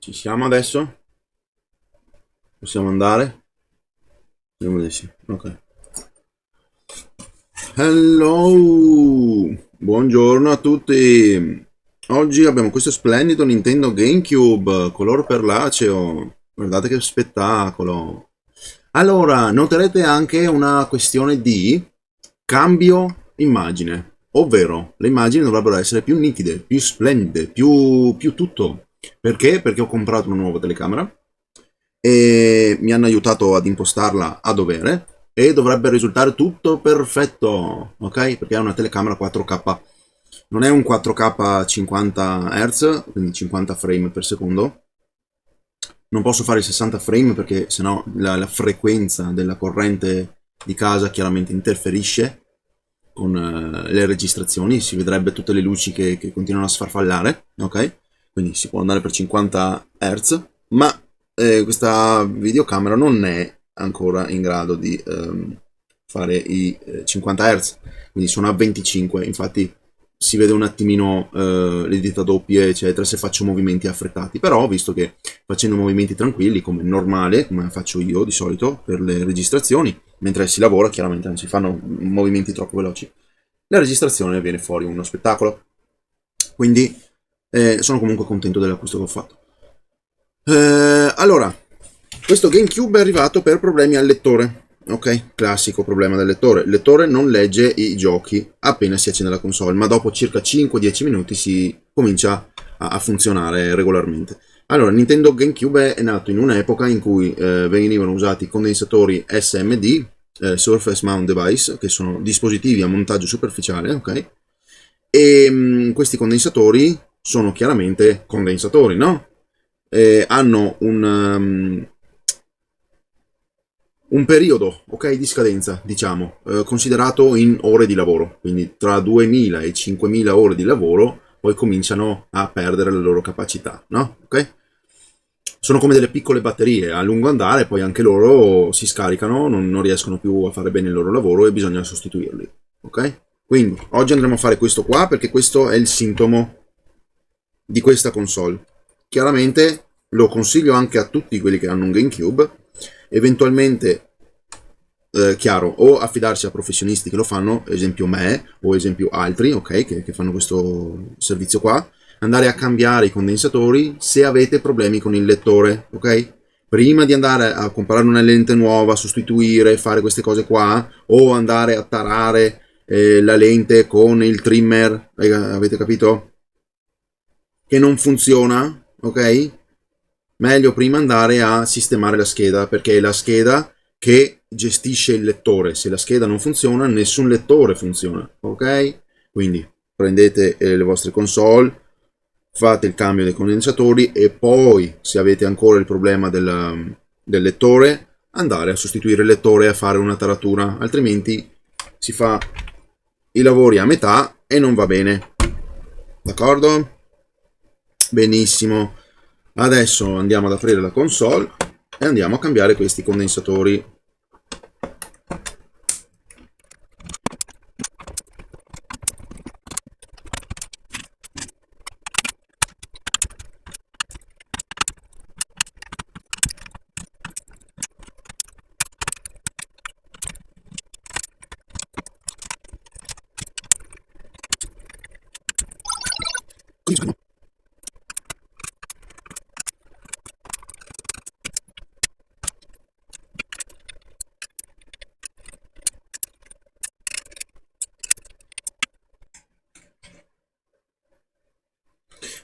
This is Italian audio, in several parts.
Ci siamo adesso? Possiamo andare? Vediamo di sì. Ok. Hello! Buongiorno a tutti! Oggi abbiamo questo splendido Nintendo GameCube, color perlaceo. Guardate che spettacolo! Allora, noterete anche una questione di cambio immagine, ovvero le immagini dovrebbero essere più nitide, più splendide, più tutto. Perché? Perché ho comprato una nuova telecamera e mi hanno aiutato ad impostarla a dovere e dovrebbe risultare tutto perfetto, ok? Perché è una telecamera 4K. Non è un 4K 50 Hz, quindi 50 frame per secondo. Non posso fare i 60 frame perché sennò la frequenza della corrente di casa chiaramente interferisce con le registrazioni, si vedrebbe tutte le luci che continuano a sfarfallare, ok? Quindi si può andare per 50 Hz, ma questa videocamera non è ancora in grado di fare i 50 Hz, quindi sono a 25, infatti si vede un attimino le dita doppie, eccetera, se faccio movimenti affrettati, però visto che facendo movimenti tranquilli, come normale, come faccio io di solito per le registrazioni, mentre si lavora chiaramente non si fanno movimenti troppo veloci, la registrazione viene fuori uno spettacolo. Quindi sono comunque contento dell'acquisto che ho fatto. Allora, questo GameCube è arrivato per problemi al lettore. Ok, classico problema del lettore. Il lettore non legge i giochi appena si accende la console, ma dopo circa 5-10 minuti si comincia a funzionare regolarmente. Allora, Nintendo GameCube è nato in un'epoca in cui venivano usati condensatori SMD, Surface Mount Device, che sono dispositivi a montaggio superficiale, ok? E questi condensatori sono chiaramente condensatori, no? Hanno un periodo, ok, di scadenza, diciamo, considerato in ore di lavoro, quindi tra 2000 e 5000 ore di lavoro poi cominciano a perdere la loro capacità, no? Ok? Sono come delle piccole batterie, a lungo andare poi anche loro si scaricano, non riescono più a fare bene il loro lavoro e bisogna sostituirli, ok? Quindi oggi andremo a fare questo qua perché questo è il sintomo di questa console. Chiaramente lo consiglio anche a tutti quelli che hanno un GameCube, eventualmente chiaro, o affidarsi a professionisti che lo fanno, esempio me o esempio altri, ok, che fanno questo servizio qua, andare a cambiare i condensatori se avete problemi con il lettore, ok? Prima di andare a comprare una lente nuova, sostituire, fare queste cose qua, o andare a tarare la lente con il trimmer, avete capito? Che non funziona, ok? Meglio prima andare a sistemare la scheda, perché è la scheda che gestisce il lettore. Se la scheda non funziona, nessun lettore funziona, ok? Quindi prendete le vostre console, fate il cambio dei condensatori e poi, se avete ancora il problema del lettore, andare a sostituire il lettore e a fare una taratura, altrimenti si fa i lavori a metà e non va bene. D'accordo? Benissimo. Adesso andiamo ad aprire la console e andiamo a cambiare questi condensatori.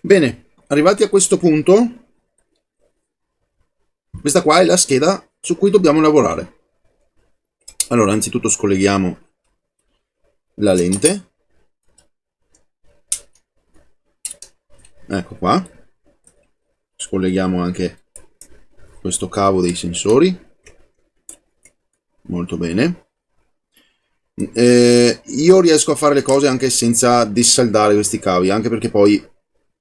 Bene, arrivati a questo punto, questa qua è la scheda su cui dobbiamo lavorare. Allora, anzitutto scolleghiamo la lente. Ecco qua. Scolleghiamo anche questo cavo dei sensori. Molto bene. Io riesco a fare le cose anche senza dissaldare questi cavi, anche perché poi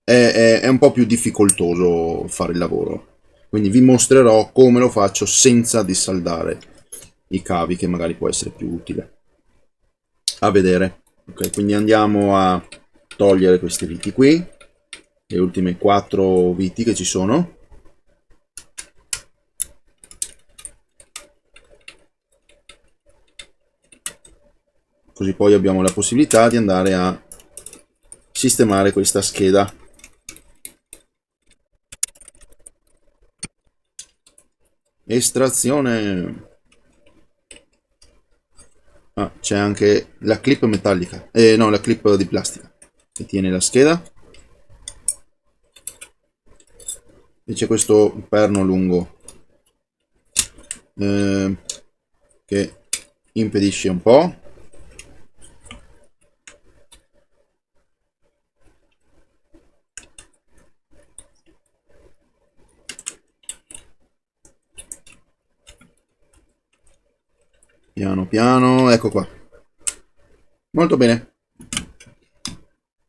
è un po' più difficoltoso fare il lavoro. Quindi vi mostrerò come lo faccio senza dissaldare i cavi, che magari può essere più utile a vedere. Ok, quindi andiamo a togliere questi viti qui, le ultime 4 viti che ci sono. così poi abbiamo la possibilità di andare a sistemare questa scheda. Estrazione. Ah, c'è anche la clip metallica, no, la clip di plastica che tiene la scheda, e c'è questo perno lungo che impedisce un po'. Piano piano, ecco qua. Molto bene.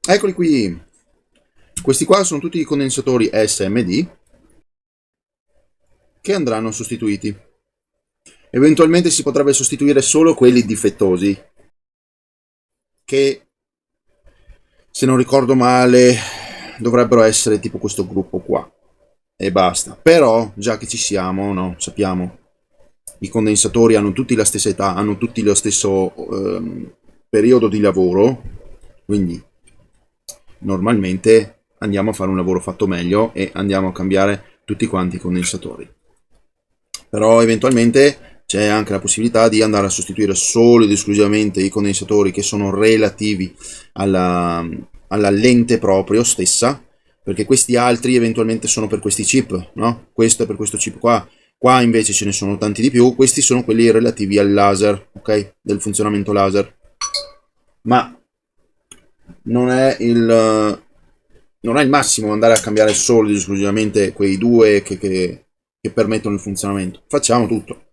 Eccoli qui. Questi qua sono tutti i condensatori SMD che andranno sostituiti. Eventualmente si potrebbe sostituire solo quelli difettosi, che, se non ricordo male, dovrebbero essere tipo questo gruppo qua. E basta. Però, già che ci siamo, no, sappiamo, i condensatori hanno tutti la stessa età, hanno tutti lo stesso periodo di lavoro, quindi normalmente andiamo a fare un lavoro fatto meglio e andiamo a cambiare tutti quanti i condensatori. Però eventualmente c'è anche la possibilità di andare a sostituire solo ed esclusivamente i condensatori che sono relativi alla lente proprio stessa, perché questi altri eventualmente sono per questi chip, no? Questo è per questo chip qua. Qua invece ce ne sono tanti di più. Questi sono quelli relativi al laser, ok? Del funzionamento laser. Ma non è il massimo andare a cambiare solo ed esclusivamente quei due che permettono il funzionamento. Facciamo tutto.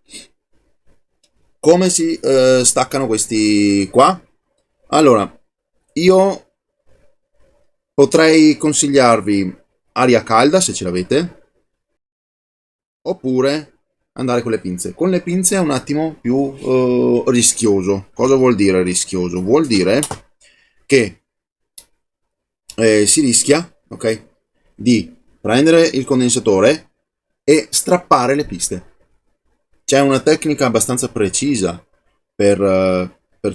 Come si staccano questi qua? Allora, io potrei consigliarvi aria calda se ce l'avete, oppure andare con le pinze. Con le pinze è un attimo più rischioso. Cosa vuol dire rischioso? Vuol dire che si rischia, ok, di prendere il condensatore e strappare le piste. C'è una tecnica abbastanza precisa per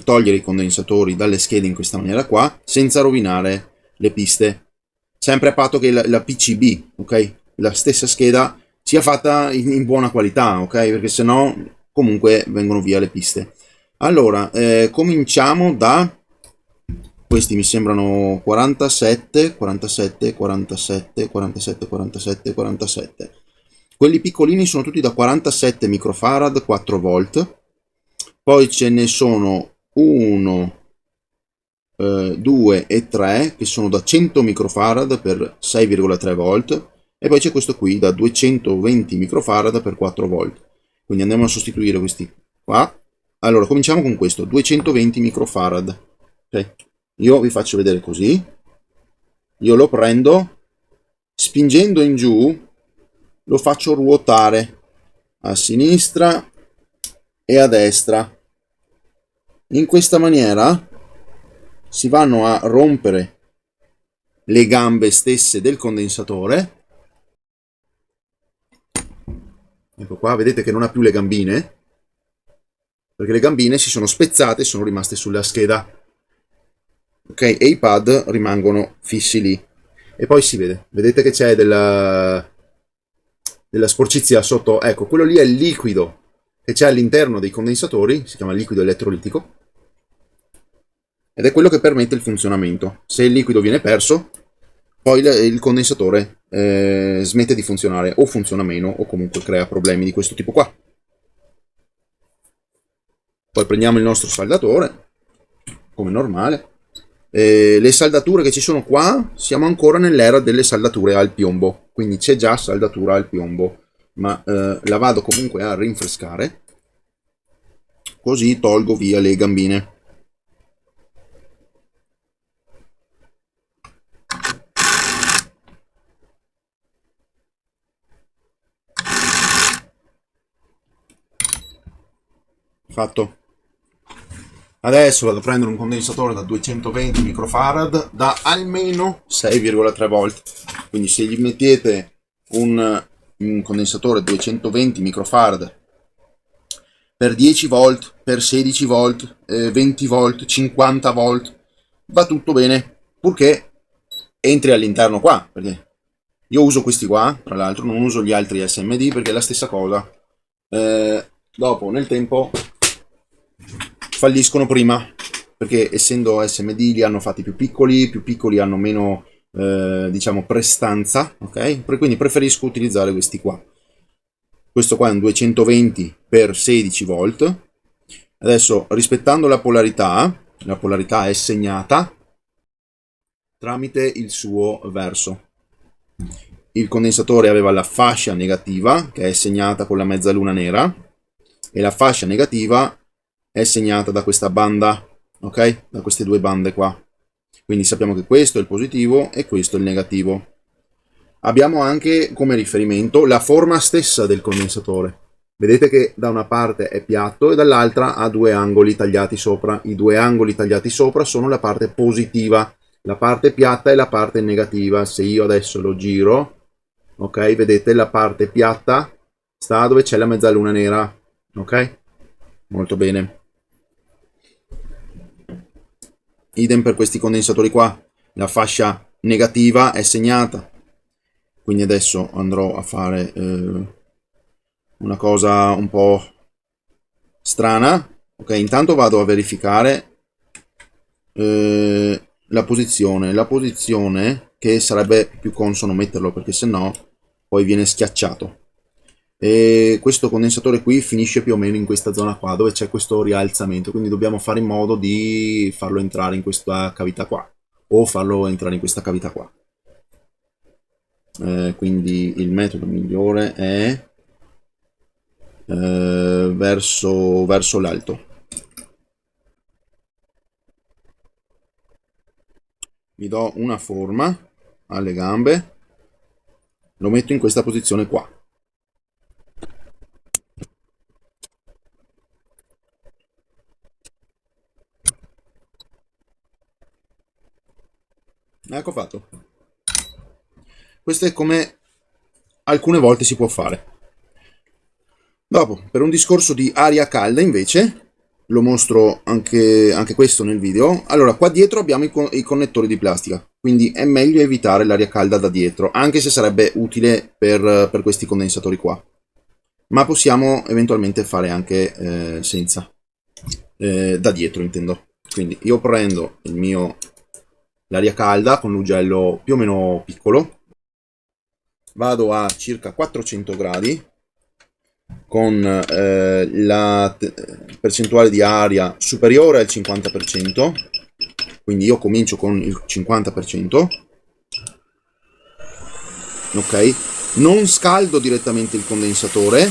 togliere i condensatori dalle schede in questa maniera qua, senza rovinare le piste. Sempre a patto che la PCB, ok, la stessa scheda, sia fatta in buona qualità, ok, perché sennò comunque vengono via le piste. Allora, cominciamo da questi, mi sembrano 47, 47, 47, 47, 47, 47. Quelli piccolini sono tutti da 47 microfarad, 4 volt. Poi ce ne sono 1, 2 e 3 che sono da 100 microfarad per 6,3 volt. E poi c'è questo qui da 220 microfarad per 4 volt. Quindi andiamo a sostituire questi qua. Allora, cominciamo con questo, 220 microfarad. Okay. Io vi faccio vedere così. Io lo prendo, spingendo in giù, lo faccio ruotare a sinistra e a destra. In questa maniera si vanno a rompere le gambe stesse del condensatore. Ecco qua, vedete che non ha più le gambine, perché le gambine si sono spezzate e sono rimaste sulla scheda. Ok, e i pad rimangono fissi lì. E poi si vede, vedete che c'è della sporcizia sotto. Ecco, quello lì è il liquido che c'è all'interno dei condensatori, si chiama liquido elettrolitico, ed è quello che permette il funzionamento. Se il liquido viene perso, poi il condensatore smette di funzionare, o funziona meno, o comunque crea problemi di questo tipo qua. Poi prendiamo il nostro saldatore, come normale. Le saldature che ci sono qua, siamo ancora nell'era delle saldature al piombo, quindi c'è già saldatura al piombo, ma la vado comunque a rinfrescare, così tolgo via le gambine. Fatto. Adesso vado a prendere un condensatore da 220 microfarad da almeno 6,3 volt. Quindi se gli mettete un condensatore 220 microfarad per 10 volt, per 16 volt, 20 volt, 50 volt, va tutto bene, purché entri all'interno qua, perché io uso questi qua, tra l'altro non uso gli altri SMD perché è la stessa cosa. Dopo, nel tempo, falliscono prima, perché essendo SMD li hanno fatti più piccoli hanno meno, diciamo, prestanza, ok? Quindi preferisco utilizzare questi qua. Questo qua è un 220 x 16 volt. Adesso, rispettando la polarità è segnata tramite il suo verso. Il condensatore aveva la fascia negativa, che è segnata con la mezzaluna nera, e la fascia negativa è segnata da questa banda, ok? Da queste due bande qua. Quindi sappiamo che questo è il positivo e questo è il negativo. Abbiamo anche come riferimento la forma stessa del condensatore. Vedete che da una parte è piatto e dall'altra ha due angoli tagliati sopra. I due angoli tagliati sopra sono la parte positiva, la parte piatta è la parte negativa. Se io adesso lo giro, ok, vedete la parte piatta sta dove c'è la mezzaluna nera, ok? Molto bene. Idem per questi condensatori qua, la fascia negativa è segnata. Quindi adesso andrò a fare una cosa un po' strana. Ok, intanto vado a verificare la posizione che sarebbe più consono metterlo, perché sennò poi viene schiacciato. E questo condensatore qui finisce più o meno in questa zona qua dove c'è questo rialzamento, quindi dobbiamo fare in modo di farlo entrare in questa cavità qua o farlo entrare in questa cavità qua. Quindi il metodo migliore è verso l'alto. Mi do una forma alle gambe, lo metto in questa posizione qua. Ecco fatto. Questo è come alcune volte si può fare. Dopo, per un discorso di aria calda invece, lo mostro anche questo nel video. Allora, qua dietro abbiamo i connettori di plastica, quindi è meglio evitare l'aria calda da dietro, anche se sarebbe utile per questi condensatori qua. Ma possiamo eventualmente fare anche senza, da dietro intendo. Quindi io prendo l'aria calda con l'ugello più o meno piccolo, vado a circa 400 gradi, con la percentuale di aria superiore al 50%, quindi io comincio con il 50%, ok? Non scaldo direttamente il condensatore,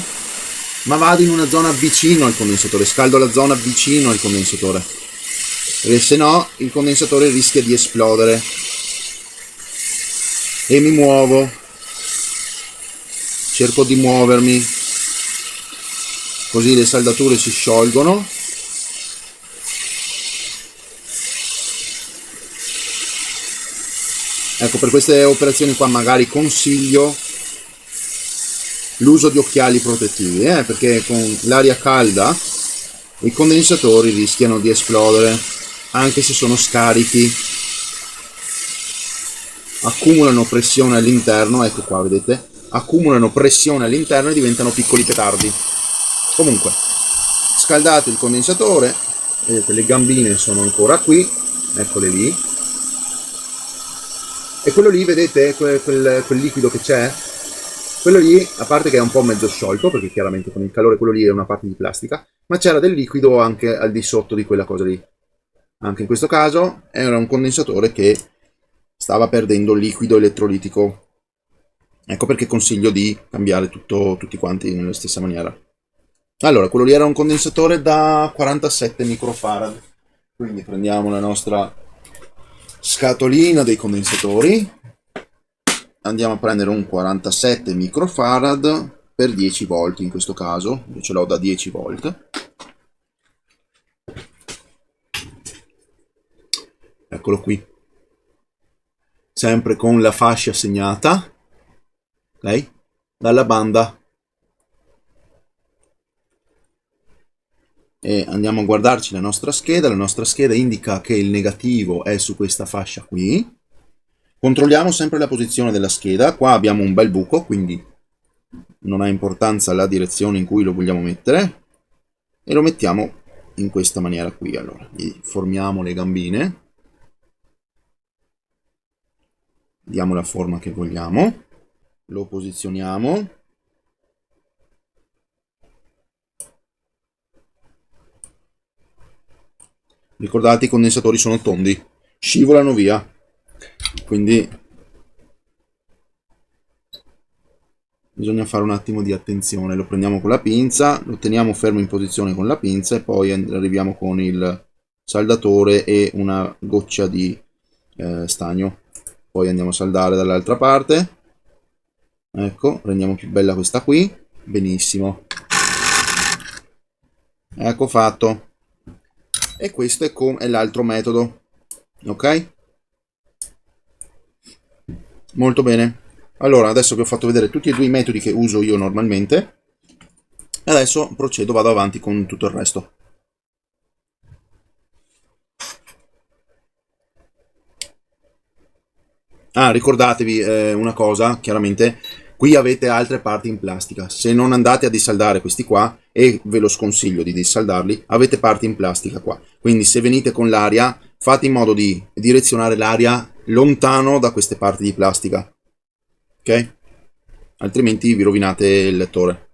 ma vado in una zona vicino al condensatore, scaldo la zona vicino al condensatore, perché se no il condensatore rischia di esplodere. E mi muovo, cerco di muovermi, così le saldature si sciolgono. Ecco, per queste operazioni qua magari consiglio l'uso di occhiali protettivi, perché con l'aria calda i condensatori rischiano di esplodere, anche se sono scarichi, accumulano pressione all'interno, ecco qua vedete, accumulano pressione all'interno e diventano piccoli petardi. Comunque, scaldato il condensatore, vedete le gambine sono ancora qui, eccole lì, e quello lì vedete quel liquido che c'è, quello lì, a parte che è un po' mezzo sciolto, perché chiaramente con il calore quello lì è una parte di plastica, ma c'era del liquido anche al di sotto di quella cosa lì. Anche in questo caso era un condensatore che stava perdendo liquido elettrolitico. Ecco perché consiglio di cambiare tutti quanti nella stessa maniera. Allora, quello lì era un condensatore da 47 microfarad. Quindi prendiamo la nostra scatolina dei condensatori, andiamo a prendere un 47 microfarad per 10 volt in questo caso, io ce l'ho da 10 volt. Eccolo qui, sempre con la fascia segnata, ok, dalla banda. e andiamo a guardarci la nostra scheda indica che il negativo è su questa fascia qui. Controlliamo sempre la posizione della scheda, qua abbiamo un bel buco, quindi non ha importanza la direzione in cui lo vogliamo mettere, e lo mettiamo in questa maniera qui. Allora, gli formiamo le gambine, diamo la forma che vogliamo, lo posizioniamo, ricordate i condensatori sono tondi, scivolano via, quindi bisogna fare un attimo di attenzione. Lo prendiamo con la pinza, lo teniamo fermo in posizione con la pinza e poi arriviamo con il saldatore e una goccia di stagno. Poi andiamo a saldare dall'altra parte. Ecco, rendiamo più bella questa qui. Benissimo. Ecco fatto. E questo è l'altro metodo. Ok? Molto bene. Allora, adesso vi ho fatto vedere tutti e due i metodi che uso io normalmente, e adesso procedo, vado avanti con tutto il resto. Ah, ricordatevi una cosa, chiaramente, qui avete altre parti in plastica. Se non andate a dissaldare questi qua, e ve lo sconsiglio di dissaldarli, avete parti in plastica qua. Quindi se venite con l'aria, fate in modo di direzionare l'aria lontano da queste parti di plastica. Ok? Altrimenti vi rovinate il lettore.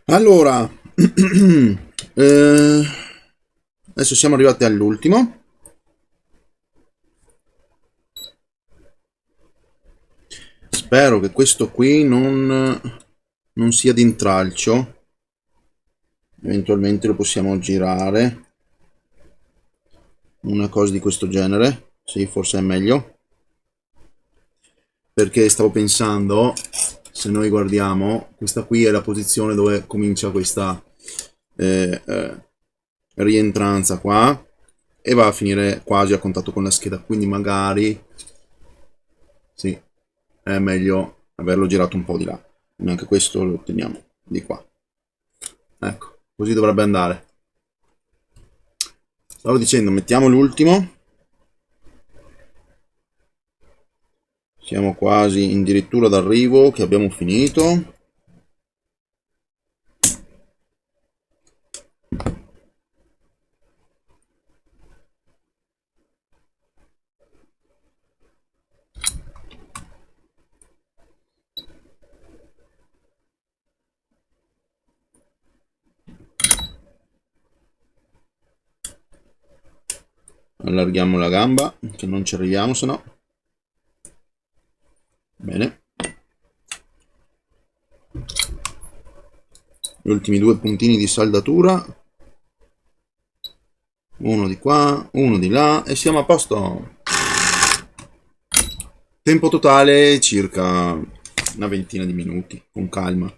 Allora, eh, adesso siamo arrivati all'ultimo. Spero che questo qui non sia d'intralcio. Eventualmente lo possiamo girare. Una cosa di questo genere. Sì, forse è meglio. Perché stavo pensando, se noi guardiamo, questa qui è la posizione dove comincia questa rientranza qua e va a finire quasi a contatto con la scheda, quindi magari sì, è meglio averlo girato un po' di là. Quindi anche questo lo otteniamo di qua. Ecco, così dovrebbe andare. Stavo dicendo, mettiamo l'ultimo. Siamo quasi addirittura d'arrivo, che abbiamo finito. Allarghiamo la gamba, che non ci arriviamo, se no. Bene. Gli ultimi due puntini di saldatura. Uno di qua, uno di là e siamo a posto. Tempo totale circa una ventina di minuti, con calma.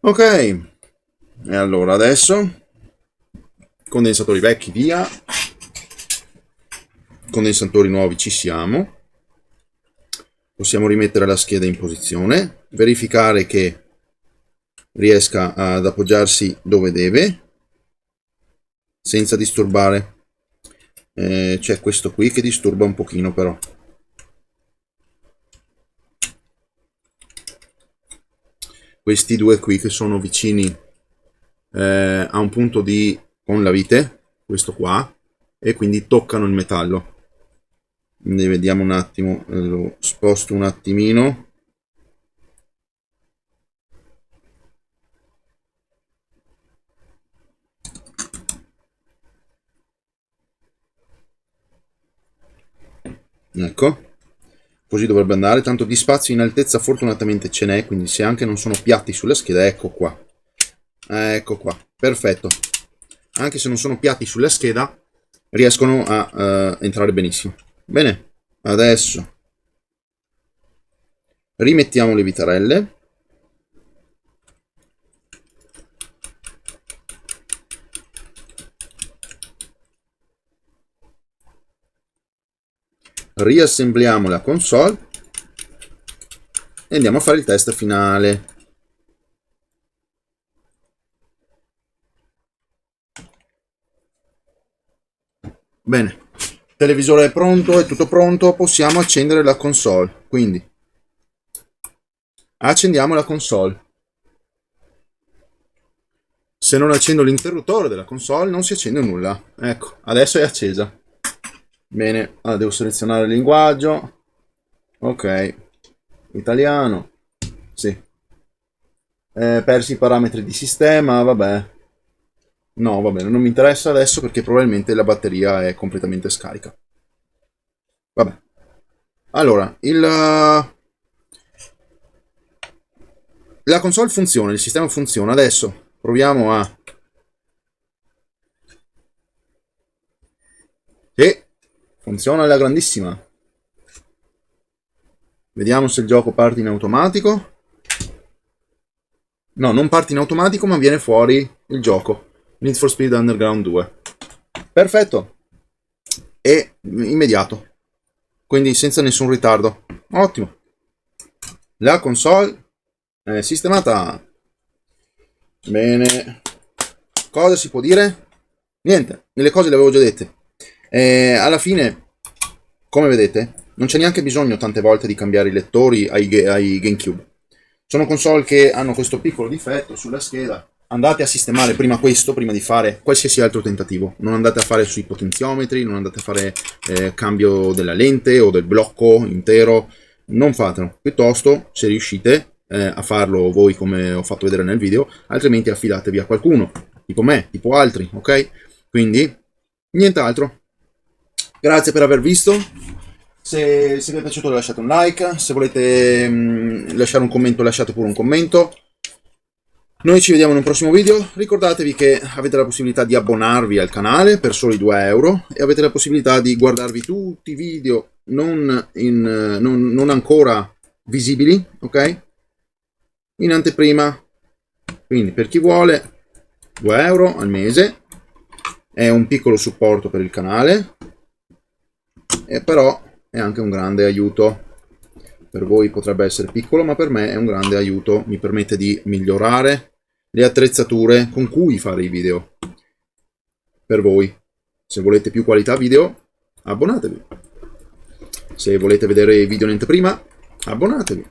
Ok, e allora adesso condensatori vecchi via, condensatori nuovi ci siamo. Possiamo rimettere la scheda in posizione, verificare che riesca ad appoggiarsi dove deve senza disturbare. C'è questo qui che disturba un pochino, però. Questi due qui che sono vicini a un punto di con la vite, questo qua, e quindi toccano il metallo. Quindi vediamo un attimo, lo sposto un attimino. Ecco, così dovrebbe andare, tanto di spazio in altezza fortunatamente ce n'è, quindi se anche non sono piatti sulla scheda, ecco qua, perfetto. Anche se non sono piatti sulla scheda, riescono a entrare benissimo. Bene, adesso rimettiamo le vitarelle. Riassembliamo la console e andiamo a fare il test finale. Bene, il televisore è pronto, è tutto pronto, possiamo accendere la console. Quindi accendiamo la console. Se non accendo l'interruttore della console non si accende nulla. Ecco, adesso è accesa. Bene, allora devo selezionare il linguaggio. Ok, italiano. Sì. Persi i parametri di sistema, vabbè. No, va bene, non mi interessa adesso perché probabilmente la batteria è completamente scarica. Vabbè. Allora, la console funziona, il sistema funziona. Adesso proviamo a... Sì, funziona alla grandissima. Vediamo se il gioco parte in automatico. No, non parte in automatico, ma viene fuori il gioco. Need for Speed Underground 2. Perfetto. E immediato. Quindi senza nessun ritardo. Ottimo. La console è sistemata. Bene. Cosa si può dire? Niente, le cose le avevo già dette. Alla fine, come vedete, non c'è neanche bisogno tante volte di cambiare i lettori ai GameCube. Sono console che hanno questo piccolo difetto sulla scheda. Andate a sistemare prima questo, prima di fare qualsiasi altro tentativo. Non andate a fare sui potenziometri, non andate a fare cambio della lente o del blocco intero. Non fatelo. Piuttosto, se riuscite a farlo voi come ho fatto vedere nel video, altrimenti affidatevi a qualcuno, tipo me, tipo altri, ok? Quindi, nient'altro. Grazie per aver visto. Se vi è piaciuto lasciate un like, se volete lasciare un commento lasciate pure un commento. Noi ci vediamo in un prossimo video. Ricordatevi che avete la possibilità di abbonarvi al canale per soli 2 euro e avete la possibilità di guardarvi tutti i video non ancora visibili, ok? In anteprima. Quindi per chi vuole 2 euro al mese è un piccolo supporto per il canale, e però è anche un grande aiuto. Per voi potrebbe essere piccolo, ma per me è un grande aiuto. Mi permette di migliorare le attrezzature con cui fare i video. Per voi, se volete più qualità video, abbonatevi. Se volete vedere i video in anteprima, abbonatevi.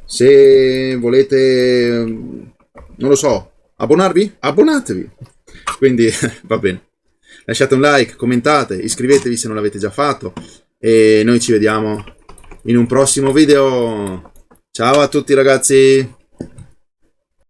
Se volete, non lo so, abbonarvi? Abbonatevi. Quindi va bene. Lasciate un like, commentate, iscrivetevi se non l'avete già fatto e noi ci vediamo in un prossimo video. Ciao a tutti ragazzi!